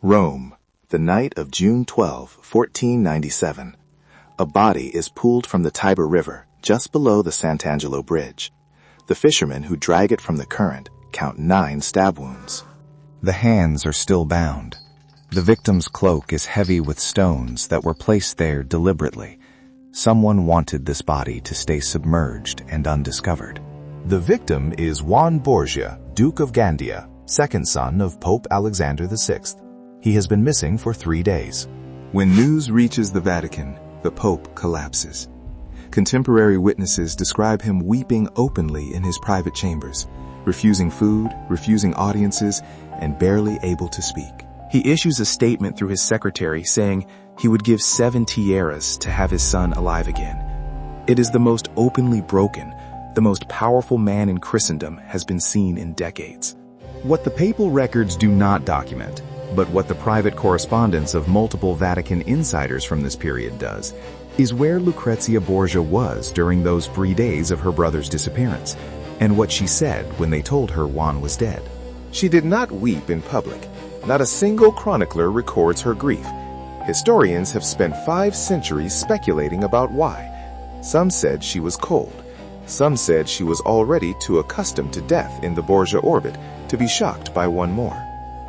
Rome, the night of June 12, 1497. A body is pulled from the Tiber River just below the Sant'Angelo Bridge. The fishermen who drag it from the current count 9 stab wounds. The hands are still bound. The victim's cloak is heavy with stones that were placed there deliberately. Someone wanted this body to stay submerged and undiscovered. The victim is Juan Borgia, Duke of Gandia, second son of Pope Alexander VI. He has been missing for 3 days. When news reaches the Vatican, the Pope collapses. Contemporary witnesses describe him weeping openly in his private chambers, refusing food, refusing audiences, and barely able to speak. He issues a statement through his secretary saying he would give 7 tiaras to have his son alive again. It is the most openly broken, the most powerful man in Christendom has been seen in decades. What the papal records do not document, but what the private correspondence of multiple Vatican insiders from this period does, is where Lucrezia Borgia was during those 3 days of her brother's disappearance, and what she said when they told her Juan was dead. She did not weep in public. Not a single chronicler records her grief. Historians have spent 5 centuries speculating about why. Some said she was cold. Some said she was already too accustomed to death in the Borgia orbit to be shocked by one more.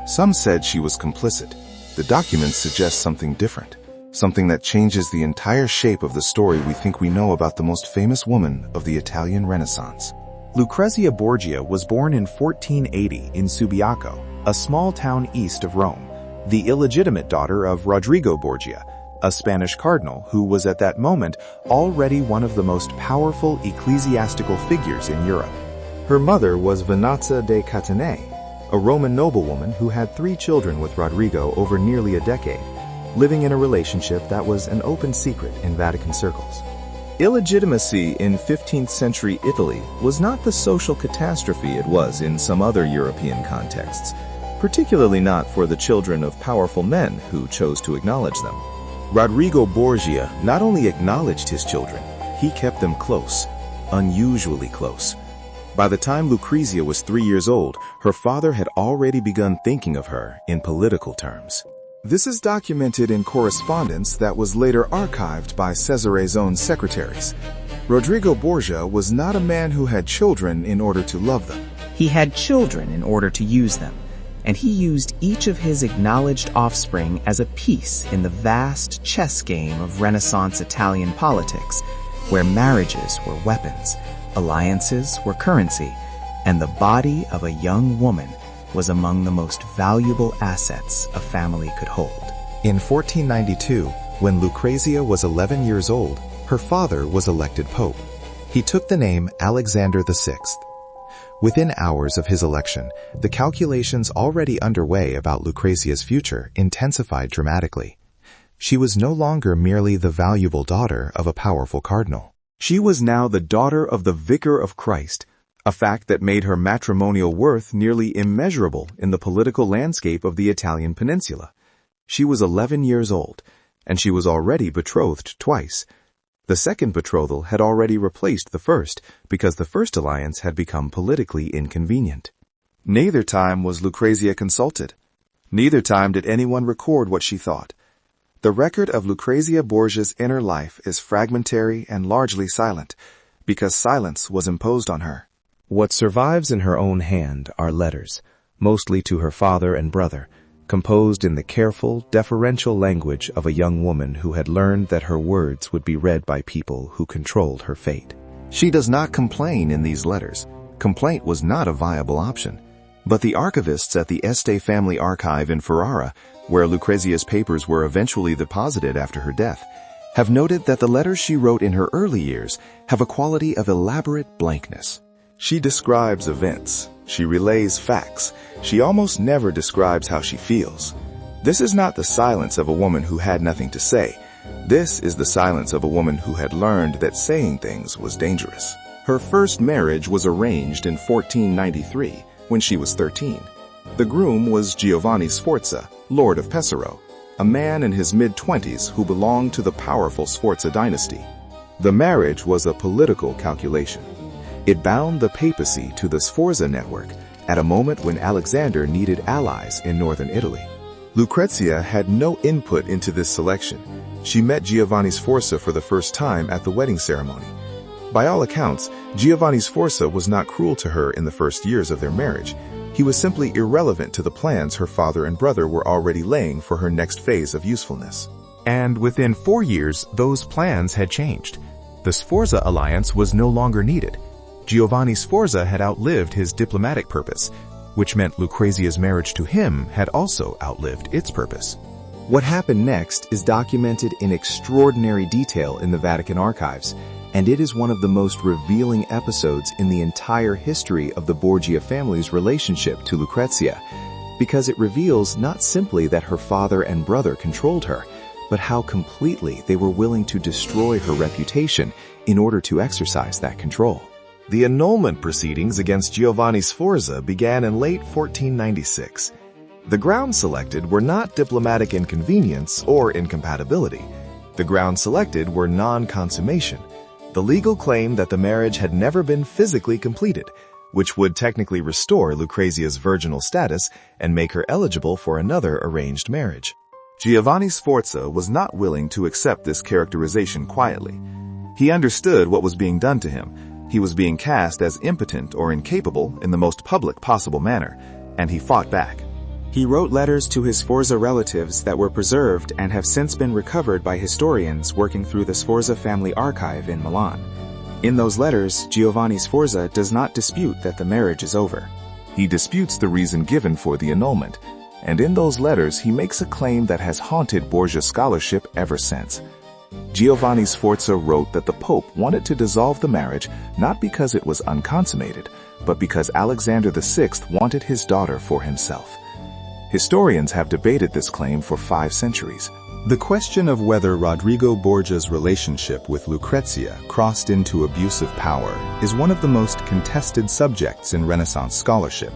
Some said she was complicit. The documents suggest something different, something that changes the entire shape of the story we think we know about the most famous woman of the Italian Renaissance. Lucrezia Borgia was born in 1480 in Subiaco, a small town east of Rome, the illegitimate daughter of Rodrigo Borgia, a Spanish cardinal who was at that moment already one of the most powerful ecclesiastical figures in Europe. Her mother was Venezia de Catanei, a Roman noblewoman who had 3 children with Rodrigo over nearly a decade, living in a relationship that was an open secret in Vatican circles. Illegitimacy in 15th century Italy was not the social catastrophe it was in some other European contexts, particularly not for the children of powerful men who chose to acknowledge them. Rodrigo Borgia not only acknowledged his children, he kept them close, unusually close. By the time Lucrezia was 3 years old, her father had already begun thinking of her in political terms. This is documented in correspondence that was later archived by Cesare's own secretaries. Rodrigo Borgia was not a man who had children in order to love them. He had children in order to use them, and he used each of his acknowledged offspring as a piece in the vast chess game of Renaissance Italian politics, where marriages were weapons, alliances were currency, and the body of a young woman was among the most valuable assets a family could hold. In 1492, when Lucrezia was 11 years old, her father was elected pope. He took the name Alexander VI. Within hours of his election, the calculations already underway about Lucrezia's future intensified dramatically. She was no longer merely the valuable daughter of a powerful cardinal. She was now the daughter of the Vicar of Christ, a fact that made her matrimonial worth nearly immeasurable in the political landscape of the Italian peninsula. She was 11 years old, and she was already betrothed twice. The second betrothal had already replaced the first, because the first alliance had become politically inconvenient. Neither time was Lucrezia consulted. Neither time did anyone record what she thought. The record of Lucrezia Borgia's inner life is fragmentary and largely silent, because silence was imposed on her. What survives in her own hand are letters, mostly to her father and brother, composed in the careful, deferential language of a young woman who had learned that her words would be read by people who controlled her fate. She does not complain in these letters. Complaint was not a viable option. But the archivists at the Este family archive in Ferrara, where Lucrezia's papers were eventually deposited after her death, have noted that the letters she wrote in her early years have a quality of elaborate blankness. She describes events. She relays facts. She almost never describes how she feels. This is not the silence of a woman who had nothing to say. This is the silence of a woman who had learned that saying things was dangerous. Her first marriage was arranged in 1493, when she was 13. The groom was Giovanni Sforza, Lord of Pesaro, a man in his mid-20s who belonged to the powerful Sforza dynasty. The marriage was a political calculation. It bound the papacy to the Sforza network at a moment when Alexander needed allies in northern Italy. Lucrezia had no input into this selection. She met Giovanni Sforza for the first time at the wedding ceremony. By all accounts, Giovanni Sforza was not cruel to her in the first years of their marriage. He was simply irrelevant to the plans her father and brother were already laying for her next phase of usefulness. And within 4 years, those plans had changed. The Sforza alliance was no longer needed. Giovanni Sforza had outlived his diplomatic purpose, which meant Lucrezia's marriage to him had also outlived its purpose. What happened next is documented in extraordinary detail in the Vatican archives, and it is one of the most revealing episodes in the entire history of the Borgia family's relationship to Lucrezia, because it reveals not simply that her father and brother controlled her, but how completely they were willing to destroy her reputation in order to exercise that control. The annulment proceedings against Giovanni Sforza began in late 1496. The grounds selected were not diplomatic inconvenience or incompatibility. The grounds selected were non-consummation, the legal claim that the marriage had never been physically completed, which would technically restore Lucrezia's virginal status and make her eligible for another arranged marriage. Giovanni Sforza was not willing to accept this characterization quietly. He understood what was being done to him. He was being cast as impotent or incapable in the most public possible manner, and he fought back. He wrote letters to his Sforza relatives that were preserved and have since been recovered by historians working through the Sforza family archive in Milan. In those letters, Giovanni Sforza does not dispute that the marriage is over. He disputes the reason given for the annulment, and in those letters he makes a claim that has haunted Borgia scholarship ever since. Giovanni Sforza wrote that the Pope wanted to dissolve the marriage not because it was unconsummated, but because Alexander VI wanted his daughter for himself. Historians have debated this claim for 5 centuries. The question of whether Rodrigo Borgia's relationship with Lucrezia crossed into abuse of power is one of the most contested subjects in Renaissance scholarship,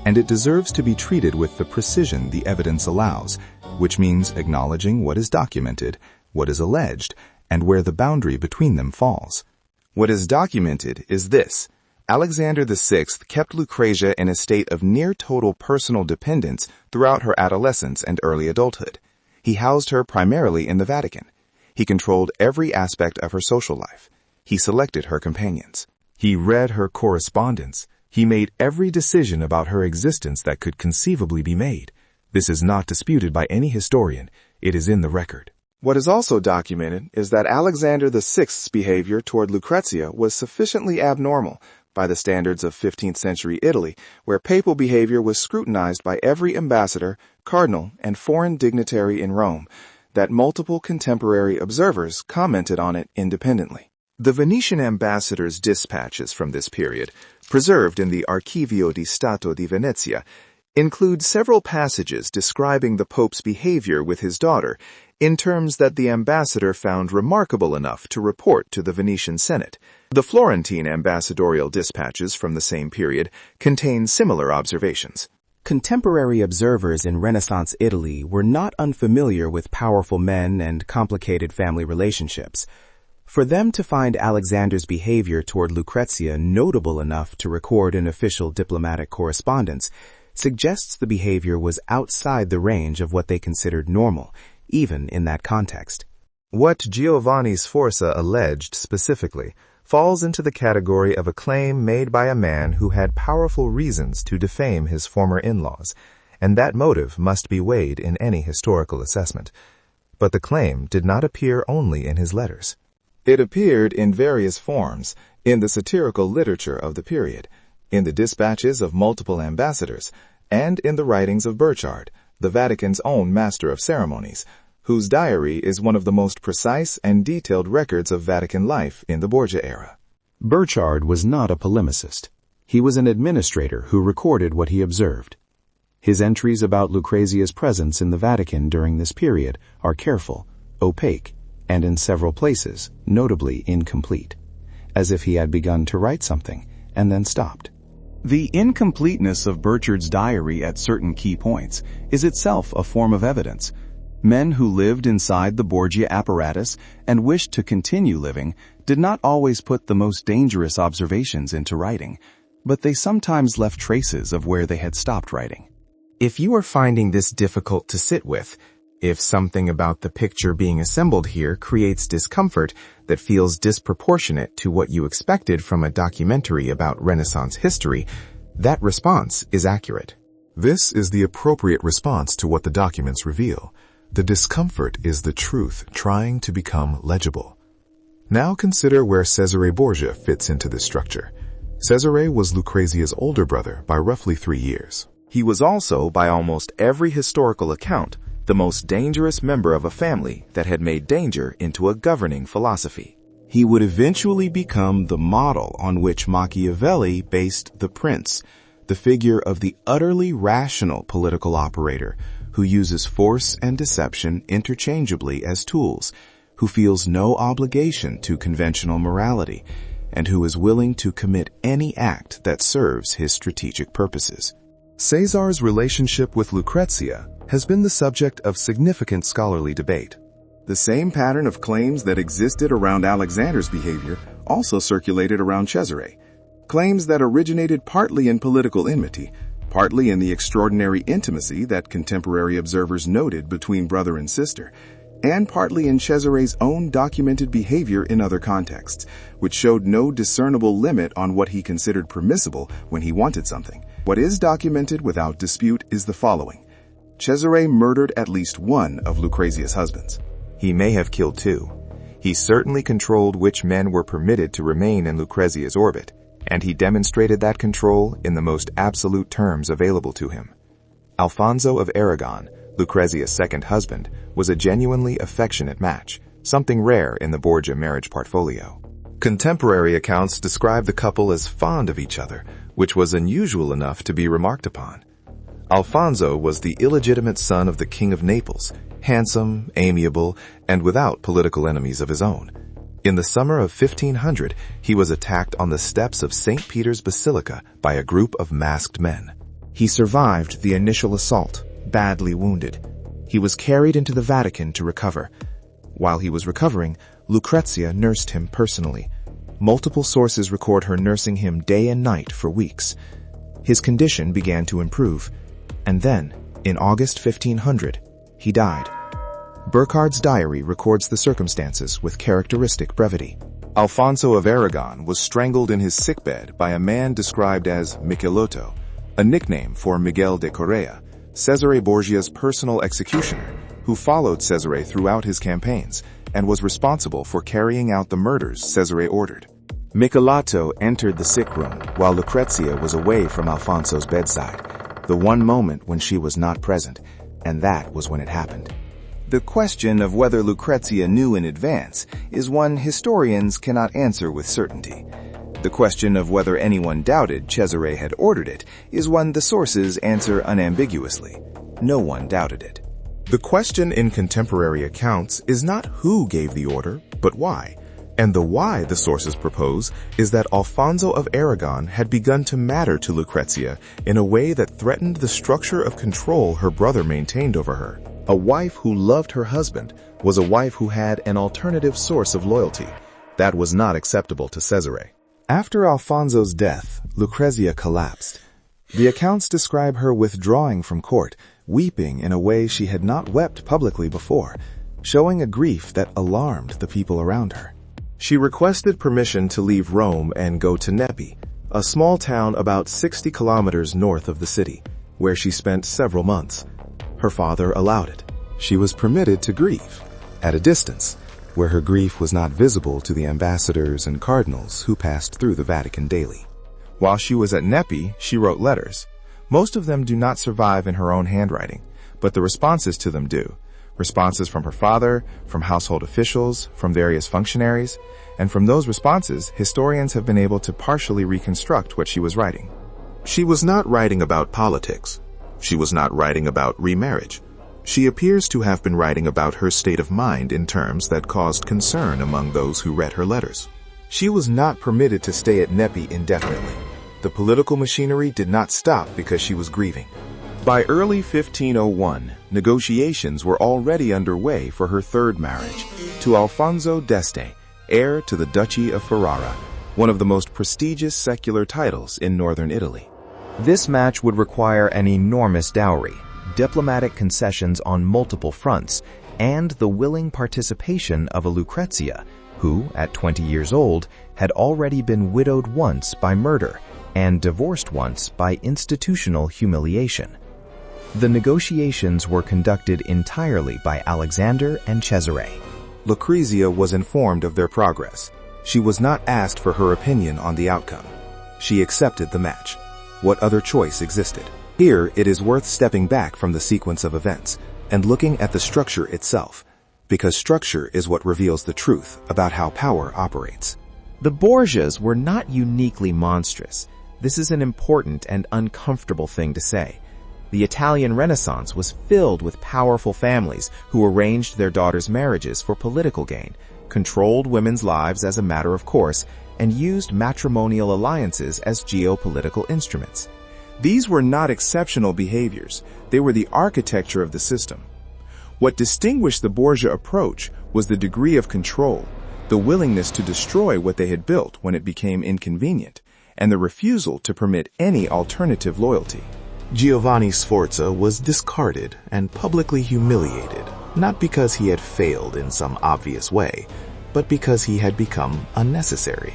and it deserves to be treated with the precision the evidence allows, which means acknowledging what is documented, what is alleged, and where the boundary between them falls. What is documented is this: Alexander VI kept Lucrezia in a state of near total personal dependence throughout her adolescence and early adulthood. He housed her primarily in the Vatican. He controlled every aspect of her social life. He selected her companions. He read her correspondence. He made every decision about her existence that could conceivably be made. This is not disputed by any historian. It is in the record. What is also documented is that Alexander VI's behavior toward Lucrezia was sufficiently abnormal by the standards of 15th century Italy, where papal behavior was scrutinized by every ambassador, cardinal, and foreign dignitary in Rome, that multiple contemporary observers commented on it independently. The Venetian ambassador's dispatches from this period, preserved in the Archivio di Stato di Venezia, include several passages describing the Pope's behavior with his daughter in terms that the ambassador found remarkable enough to report to the Venetian Senate. The Florentine ambassadorial dispatches from the same period contain similar observations. Contemporary observers in Renaissance Italy were not unfamiliar with powerful men and complicated family relationships. For them to find Alexander's behavior toward Lucrezia notable enough to record in official diplomatic correspondence suggests the behavior was outside the range of what they considered normal, even in that context. What Giovanni Sforza alleged specifically falls into the category of a claim made by a man who had powerful reasons to defame his former in-laws, and that motive must be weighed in any historical assessment. But the claim did not appear only in his letters. It appeared in various forms in the satirical literature of the period, in the dispatches of multiple ambassadors, and in the writings of Burchard, the Vatican's own master of ceremonies, whose diary is one of the most precise and detailed records of Vatican life in the Borgia era. Burchard was not a polemicist. He was an administrator who recorded what he observed. His entries about Lucrezia's presence in the Vatican during this period are careful, opaque, and in several places, notably incomplete, as if he had begun to write something and then stopped. The incompleteness of Burchard's diary at certain key points is itself a form of evidence. Men who lived inside the Borgia apparatus and wished to continue living did not always put the most dangerous observations into writing, but they sometimes left traces of where they had stopped writing. If you are finding this difficult to sit with, if something about the picture being assembled here creates discomfort that feels disproportionate to what you expected from a documentary about Renaissance history, that response is accurate. This is the appropriate response to what the documents reveal. The discomfort is the truth trying to become legible. Now consider where Cesare Borgia fits into this structure. Cesare was Lucrezia's older brother by roughly 3 years. He was also, by almost every historical account, the most dangerous member of a family that had made danger into a governing philosophy. He would eventually become the model on which Machiavelli based the prince, the figure of the utterly rational political operator who uses force and deception interchangeably as tools, who feels no obligation to conventional morality, and who is willing to commit any act that serves his strategic purposes. Caesar's relationship with Lucrezia has been the subject of significant scholarly debate. The same pattern of claims that existed around Alexander's behavior also circulated around Cesare. Claims that originated partly in political enmity, partly in the extraordinary intimacy that contemporary observers noted between brother and sister, and partly in Cesare's own documented behavior in other contexts, which showed no discernible limit on what he considered permissible when he wanted something. What is documented without dispute is the following. Cesare murdered at least one of Lucrezia's husbands. He may have killed 2. He certainly controlled which men were permitted to remain in Lucrezia's orbit, and he demonstrated that control in the most absolute terms available to him. Alfonso of Aragon, Lucrezia's second husband, was a genuinely affectionate match, something rare in the Borgia marriage portfolio. Contemporary accounts describe the couple as fond of each other, which was unusual enough to be remarked upon. Alfonso was the illegitimate son of the King of Naples, handsome, amiable, and without political enemies of his own. In the summer of 1500, he was attacked on the steps of St. Peter's Basilica by a group of masked men. He survived the initial assault, badly wounded. He was carried into the Vatican to recover. While he was recovering, Lucrezia nursed him personally. Multiple sources record her nursing him day and night for weeks. His condition began to improve, and then, in August 1500, he died. Burchard's diary records the circumstances with characteristic brevity. Alfonso of Aragon was strangled in his sickbed by a man described as Michelotto, a nickname for Miguel de Correa, Cesare Borgia's personal executioner, who followed Cesare throughout his campaigns and was responsible for carrying out the murders Cesare ordered. Michelotto entered the sick room while Lucrezia was away from Alfonso's bedside, the one moment when she was not present, and that was when it happened. The question of whether Lucrezia knew in advance is one historians cannot answer with certainty. The question of whether anyone doubted Cesare had ordered it is one the sources answer unambiguously. No one doubted it. The question in contemporary accounts is not who gave the order, but why. And the why the sources propose is that Alfonso of Aragon had begun to matter to Lucrezia in a way that threatened the structure of control her brother maintained over her. A wife who loved her husband was a wife who had an alternative source of loyalty. That was not acceptable to Cesare. After Alfonso's death, Lucrezia collapsed. The accounts describe her withdrawing from court, weeping in a way she had not wept publicly before, showing a grief that alarmed the people around her. She requested permission to leave Rome and go to Nepi, a small town about 60 kilometers north of the city, where she spent several months. Her father allowed it. She was permitted to grieve, at a distance, where her grief was not visible to the ambassadors and cardinals who passed through the Vatican daily. While she was at Nepi, she wrote letters. Most of them do not survive in her own handwriting, but the responses to them do. Responses from her father, from household officials, from various functionaries, and from those responses, historians have been able to partially reconstruct what she was writing. She was not writing about politics. She was not writing about remarriage. She appears to have been writing about her state of mind in terms that caused concern among those who read her letters. She was not permitted to stay at Nepi indefinitely. The political machinery did not stop because she was grieving. By early 1501, negotiations were already underway for her third marriage, to Alfonso d'Este, heir to the Duchy of Ferrara, one of the most prestigious secular titles in northern Italy. This match would require an enormous dowry, diplomatic concessions on multiple fronts, and the willing participation of a Lucrezia, who, at 20 years old, had already been widowed once by murder and divorced once by institutional humiliation. The negotiations were conducted entirely by Alexander and Cesare. Lucrezia was informed of their progress. She was not asked for her opinion on the outcome. She accepted the match. What other choice existed? Here, it is worth stepping back from the sequence of events and looking at the structure itself, because structure is what reveals the truth about how power operates. The Borgias were not uniquely monstrous. This is an important and uncomfortable thing to say. The Italian Renaissance was filled with powerful families who arranged their daughters' marriages for political gain, controlled women's lives as a matter of course, and used matrimonial alliances as geopolitical instruments. These were not exceptional behaviors. They were the architecture of the system. What distinguished the Borgia approach was the degree of control, the willingness to destroy what they had built when it became inconvenient, and the refusal to permit any alternative loyalty. Giovanni Sforza was discarded and publicly humiliated, not because he had failed in some obvious way, but because he had become unnecessary.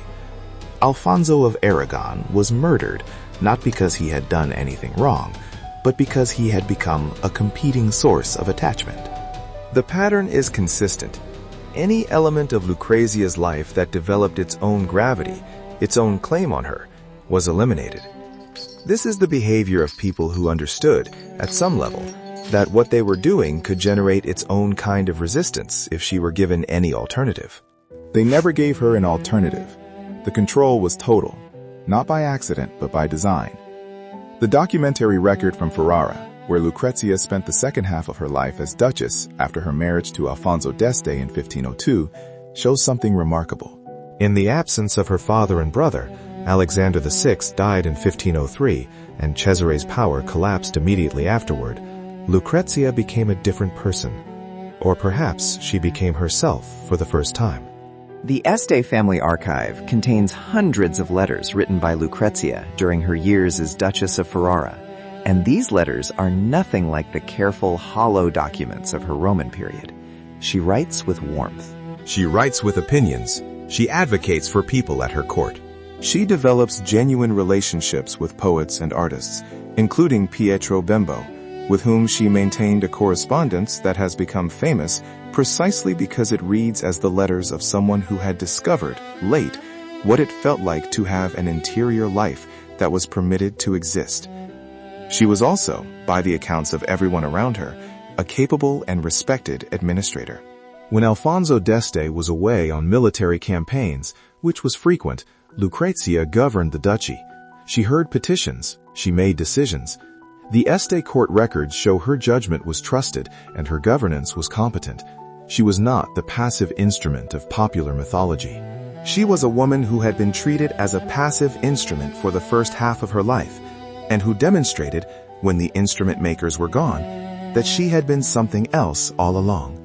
Alfonso of Aragon was murdered, not because he had done anything wrong, but because he had become a competing source of attachment. The pattern is consistent. Any element of Lucrezia's life that developed its own gravity, its own claim on her, was eliminated. This is the behavior of people who understood, at some level, that what they were doing could generate its own kind of resistance if she were given any alternative. They never gave her an alternative. The control was total, not by accident, but by design. The documentary record from Ferrara, where Lucrezia spent the second half of her life as duchess after her marriage to Alfonso d'Este in 1502, shows something remarkable. In the absence of her father and brother, Alexander VI died in 1503, and Cesare's power collapsed immediately afterward. Lucrezia became a different person. Or perhaps she became herself for the first time. The Este family archive contains hundreds of letters written by Lucrezia during her years as Duchess of Ferrara, and these letters are nothing like the careful, hollow documents of her Roman period. She writes with warmth. She writes with opinions. She advocates for people at her court. She develops genuine relationships with poets and artists, including Pietro Bembo, with whom she maintained a correspondence that has become famous precisely because it reads as the letters of someone who had discovered, late, what it felt like to have an interior life that was permitted to exist. She was also, by the accounts of everyone around her, a capable and respected administrator. When Alfonso d'Este was away on military campaigns, which was frequent, Lucrezia governed the duchy. She heard petitions. She made decisions. The Este court records show her judgment was trusted and her governance was competent. She was not the passive instrument of popular mythology. She was a woman who had been treated as a passive instrument for the first half of her life, and who demonstrated, when the instrument makers were gone, that she had been something else all along.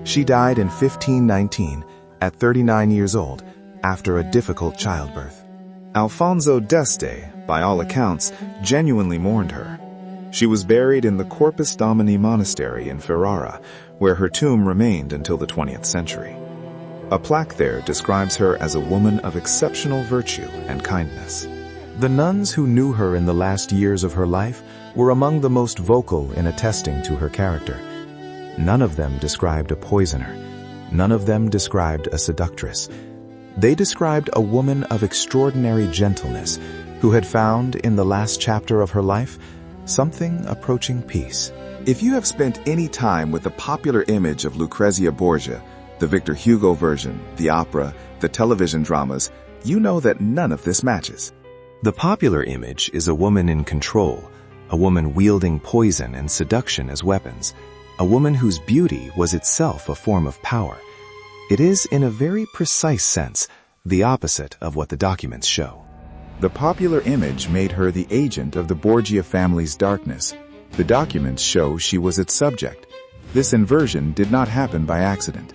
She died in 1519, at 39 years old, after a difficult childbirth. Alfonso d'Este, by all accounts, genuinely mourned her. She was buried in the Corpus Domini monastery in Ferrara, where her tomb remained until the 20th century. A plaque there describes her as a woman of exceptional virtue and kindness. The nuns who knew her in the last years of her life were among the most vocal in attesting to her character. None of them described a poisoner. None of them described a seductress. They described a woman of extraordinary gentleness who had found, in the last chapter of her life, something approaching peace. If you have spent any time with the popular image of Lucrezia Borgia, the Victor Hugo version, the opera, the television dramas, you know that none of this matches. The popular image is a woman in control, a woman wielding poison and seduction as weapons, a woman whose beauty was itself a form of power. It is, in a very precise sense, the opposite of what the documents show. The popular image made her the agent of the Borgia family's darkness. The documents show she was its subject. This inversion did not happen by accident.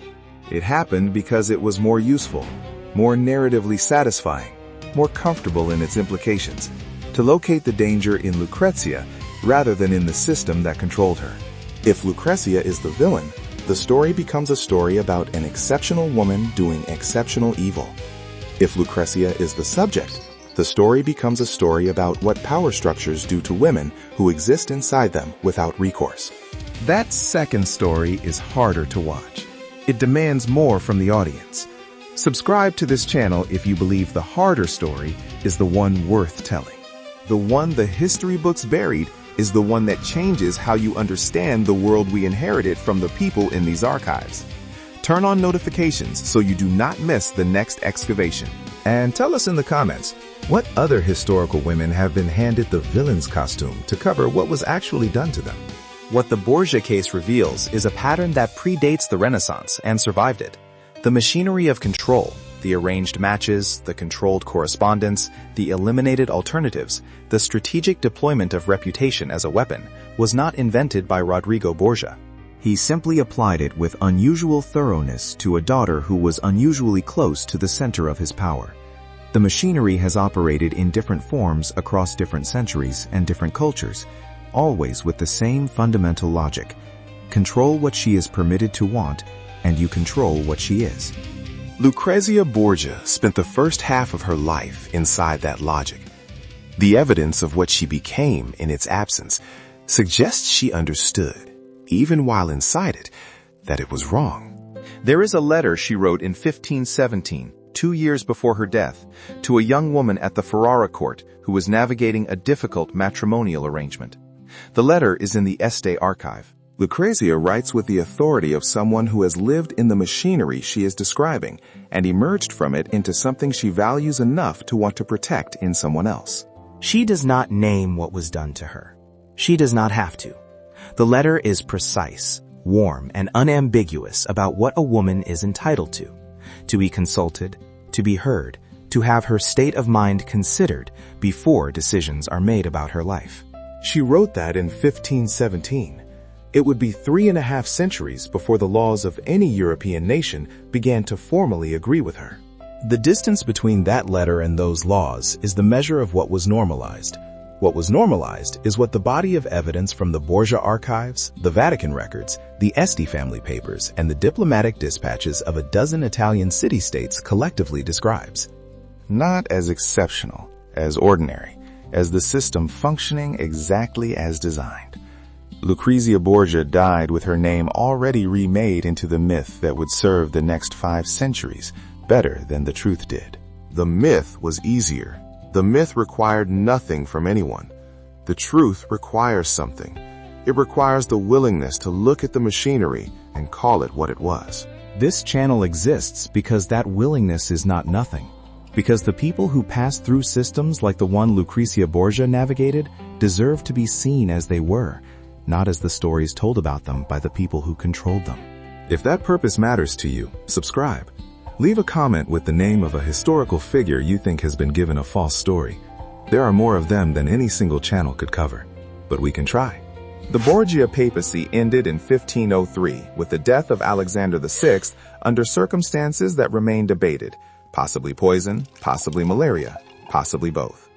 It happened because it was more useful, more narratively satisfying, more comfortable in its implications. to locate the danger in Lucrezia rather than in the system that controlled her. If Lucrezia is the villain, the story becomes a story about an exceptional woman doing exceptional evil. If Lucrezia is the subject, the story becomes a story about what power structures do to women who exist inside them without recourse. That second story is harder to watch. It demands more from the audience. Subscribe to this channel if you believe the harder story is the one worth telling. The one the history books buried is the one that changes how you understand the world we inherited from the people in these archives. Turn on notifications so you do not miss the next excavation. And tell us in the comments, what other historical women have been handed the villain's costume to cover what was actually done to them? What the Borgia case reveals is a pattern that predates the Renaissance and survived it. The machinery of control, the arranged matches, the controlled correspondence, the eliminated alternatives, the strategic deployment of reputation as a weapon, was not invented by Rodrigo Borgia. He simply applied it with unusual thoroughness to a daughter who was unusually close to the center of his power. The machinery has operated in different forms across different centuries and different cultures, always with the same fundamental logic. Control what she is permitted to want, and you control what she is. Lucrezia Borgia spent the first half of her life inside that logic. The evidence of what she became in its absence suggests she understood, even while inside it, that it was wrong. There is a letter she wrote in 1517, 2 years before her death, to a young woman at the Ferrara court who was navigating a difficult matrimonial arrangement. The letter is in the Este archive. Lucrezia writes with the authority of someone who has lived in the machinery she is describing and emerged from it into something she values enough to want to protect in someone else. She does not name what was done to her. She does not have to. The letter is precise, warm, and unambiguous about what a woman is entitled to be consulted, to be heard, to have her state of mind considered before decisions are made about her life. She wrote that in 1517. It would be 3.5 centuries before the laws of any European nation began to formally agree with her. The distance between that letter and those laws is the measure of what was normalized. What was normalized is what the body of evidence from the Borgia archives, the Vatican records, the Este family papers, and the diplomatic dispatches of a dozen Italian city-states collectively describes. Not as exceptional, as ordinary, as the system functioning exactly as designed. Lucrezia Borgia died with her name already remade into the myth that would serve the next 5 centuries better than the truth did. The myth was easier. The myth required nothing from anyone. The truth requires something. It requires the willingness to look at the machinery and call it what it was. This channel exists because that willingness is not nothing. Because the people who passed through systems like the one Lucrezia Borgia navigated deserve to be seen as they were, not as the stories told about them by the people who controlled them. If that purpose matters to you, subscribe. Leave a comment with the name of a historical figure you think has been given a false story. There are more of them than any single channel could cover, but we can try. The Borgia papacy ended in 1503 with the death of Alexander VI under circumstances that remain debated, possibly poison, possibly malaria, possibly both.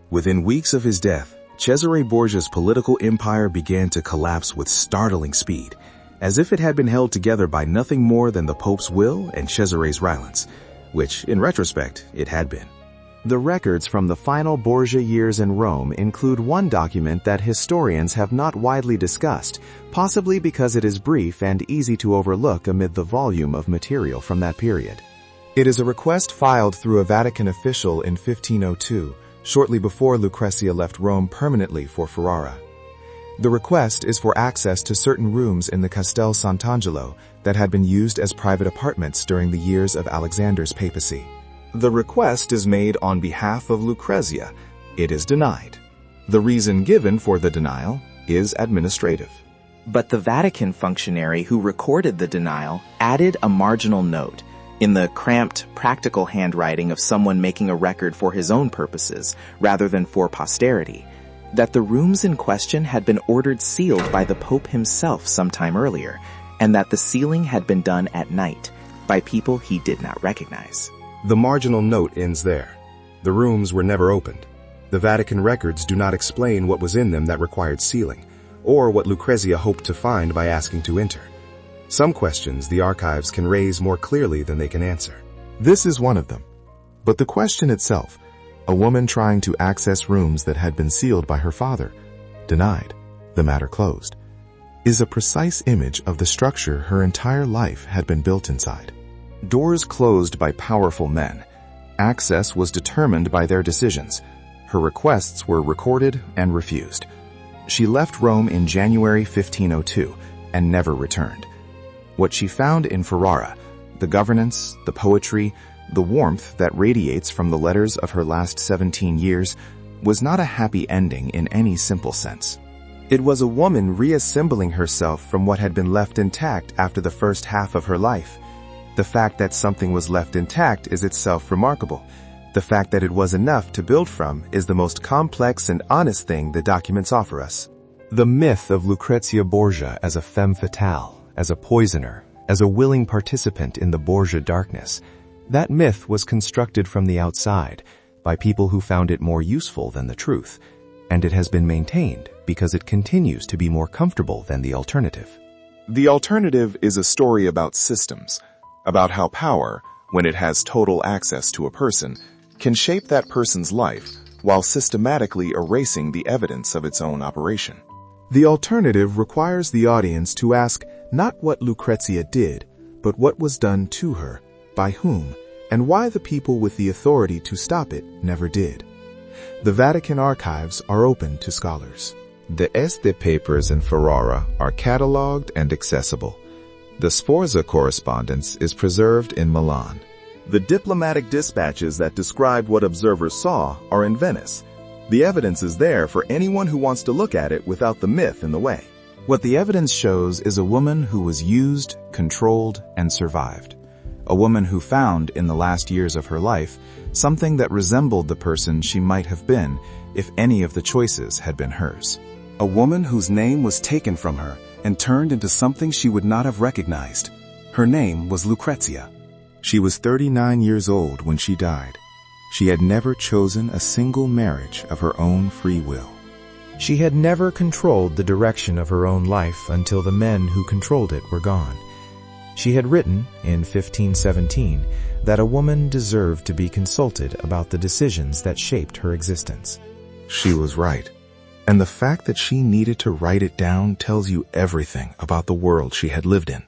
Within weeks of his death, Cesare Borgia's political empire began to collapse with startling speed, as if it had been held together by nothing more than the Pope's will and Cesare's violence, which, in retrospect, it had been. The records from the final Borgia years in Rome include one document that historians have not widely discussed, possibly because it is brief and easy to overlook amid the volume of material from that period. It is a request filed through a Vatican official in 1502, shortly before Lucrezia left Rome permanently for Ferrara. The request is for access to certain rooms in the Castel Sant'Angelo that had been used as private apartments during the years of Alexander's papacy. The request is made on behalf of Lucrezia. It is denied. The reason given for the denial is administrative. But the Vatican functionary who recorded the denial added a marginal note, in the cramped, practical handwriting of someone making a record for his own purposes, rather than for posterity, that the rooms in question had been ordered sealed by the Pope himself sometime earlier, and that the sealing had been done at night by people he did not recognize. The marginal note ends there. The rooms were never opened. The Vatican records do not explain what was in them that required sealing, or what Lucrezia hoped to find by asking to enter. Some questions the archives can raise more clearly than they can answer. This is one of them. But the question itself, a woman trying to access rooms that had been sealed by her father, denied, the matter closed, is a precise image of the structure her entire life had been built inside. Doors closed by powerful men. Access was determined by their decisions. Her requests were recorded and refused. She left Rome in January 1502 and never returned. What she found in Ferrara, the governance, the poetry, the warmth that radiates from the letters of her last 17 years, was not a happy ending in any simple sense. It was a woman reassembling herself from what had been left intact after the first half of her life. The fact that something was left intact is itself remarkable. The fact that it was enough to build from is the most complex and honest thing the documents offer us. The myth of Lucrezia Borgia as a femme fatale, as a poisoner, as a willing participant in the Borgia darkness, that myth was constructed from the outside by people who found it more useful than the truth, and it has been maintained because it continues to be more comfortable than the alternative. The alternative is a story about systems, about how power, when it has total access to a person, can shape that person's life while systematically erasing the evidence of its own operation. The alternative requires the audience to ask not what Lucrezia did, but what was done to her, by whom, and why the people with the authority to stop it never did. The Vatican archives are open to scholars. The Este papers in Ferrara are catalogued and accessible. The Sforza correspondence is preserved in Milan. The diplomatic dispatches that describe what observers saw are in Venice. The evidence is there for anyone who wants to look at it without the myth in the way. What the evidence shows is a woman who was used, controlled, and survived. A woman who found, in the last years of her life, something that resembled the person she might have been if any of the choices had been hers. A woman whose name was taken from her and turned into something she would not have recognized. Her name was Lucrezia. She was 39 years old when she died. She had never chosen a single marriage of her own free will. She had never controlled the direction of her own life until the men who controlled it were gone. She had written, in 1517, that a woman deserved to be consulted about the decisions that shaped her existence. She was right. And the fact that she needed to write it down tells you everything about the world she had lived in.